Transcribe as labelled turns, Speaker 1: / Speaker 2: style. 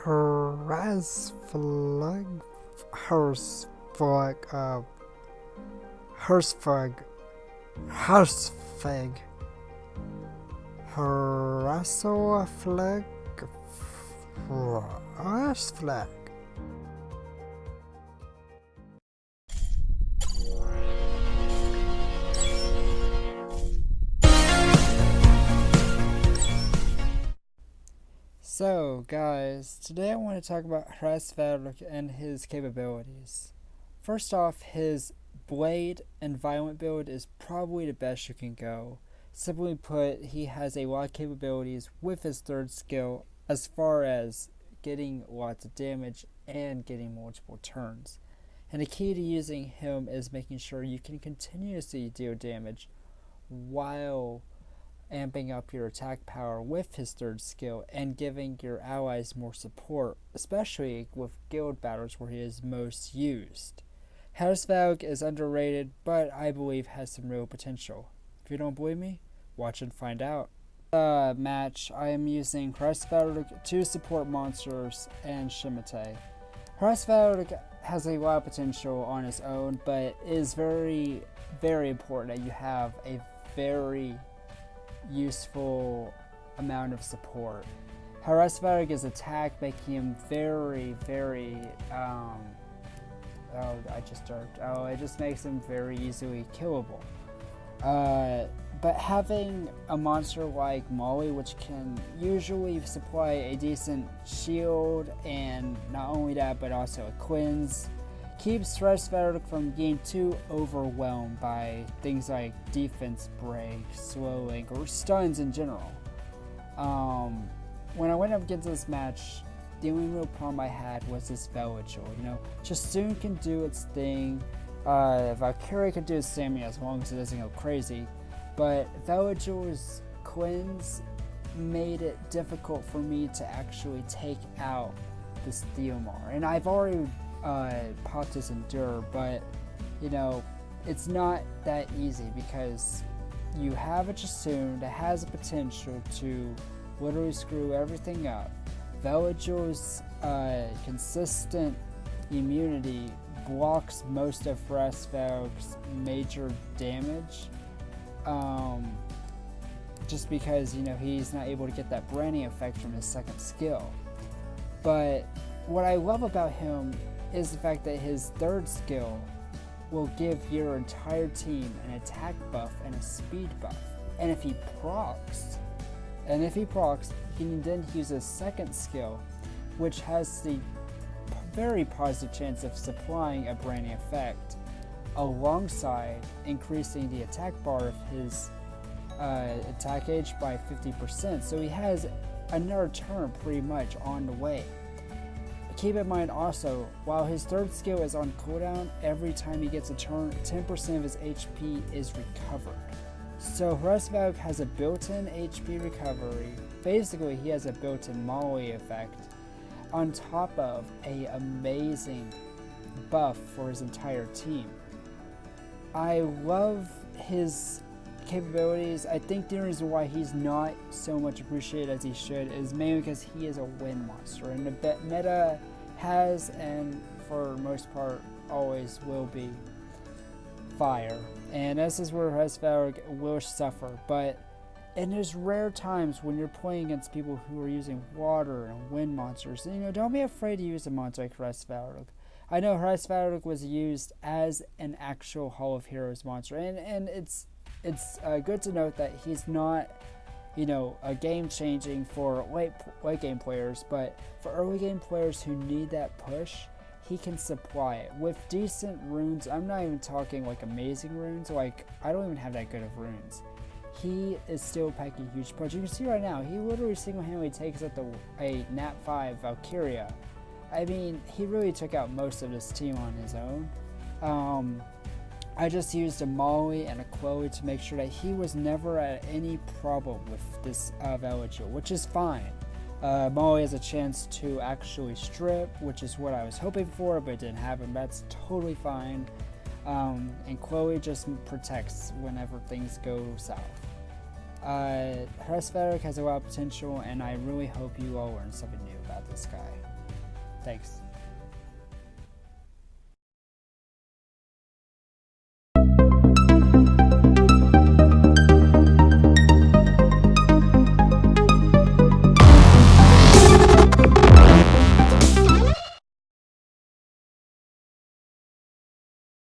Speaker 1: Hersflag, Hersflag, Hersfag, Hersfag, Hersflag, Hersflag. So, guys, today I want to talk about Hraesvelg and his capabilities. First off, his Blade and Violent build is probably the best you can go. Simply put, he has a lot of capabilities with his third skill as far as getting lots of damage and getting multiple turns. And the key to using him is making sure you can continuously deal damage while amping up your attack power with his third skill and giving your allies more support, especially with guild battles where he is most used. Hraesvelg is underrated, but I believe has some real potential. If you don't believe me, watch and find out. Match, I am using Hraesvelg to support monsters and Shimate. Hraesvelg has a lot of potential on his own, but it is very, very important that you have a very useful amount of support. Hraesvelg's attack making him very, very it just makes him very easily killable. But having a monster like Molly, which can usually supply a decent shield, and not only that, but also a cleanse, keeps Hraesvelg from being too overwhelmed by things like defense break, slowing, or stuns in general. When I went up against this match, the only real problem I had was this Veligil. Jasoon can do its thing, Valkyrie can do its thing as long as it doesn't go crazy, but Veligil's cleanse made it difficult for me to actually take out this Theomar. And I've already popped his Endure, but it's not that easy because you have a Jasoon that has the potential to literally screw everything up. Veligil's consistent immunity blocks most of Hraesvelg's major damage, just because he's not able to get that branding effect from his second skill. But what I love about him is the fact that his third skill will give your entire team an attack buff and a speed buff. And if he procs, he can then use his second skill, which has the very positive chance of supplying a branding effect, alongside increasing the attack bar of his attack age by 50%. So he has another turn pretty much on the way. Keep in mind also, while his third skill is on cooldown, every time he gets a turn, 10% of his HP is recovered. So Hraesvelg has a built-in HP recovery. Basically, he has a built-in Molly effect on top of an amazing buff for his entire team. I love his capabilities. I think the reason why he's not so much appreciated as he should is mainly because he is a wind monster, and the meta has, and for the most part always will be, fire. And this is where Hraesvelg will suffer, but in those rare times when you're playing against people who are using water and wind monsters, don't be afraid to use a monster like Hraesvelg. I know Hraesvelg was used as an actual Hall of Heroes monster, and it's good to note that he's not, a game-changing for late game players, but for early game players who need that push, he can supply it with decent runes. I'm not even talking like amazing runes, like I don't even have that good of runes. He is still packing a huge punch. You can see right now, he literally single-handedly takes out a Nat 5 Valkyria. I mean, he really took out most of his team on his own. I just used a Molly and a Chloe to make sure that he was never at any problem with this Veligil, which is fine. Molly has a chance to actually strip, which is what I was hoping for, but it didn't happen. That's totally fine. And Chloe just protects whenever things go south. Barbaric has a lot of potential, and I really hope you all learn something new about this guy. Thanks.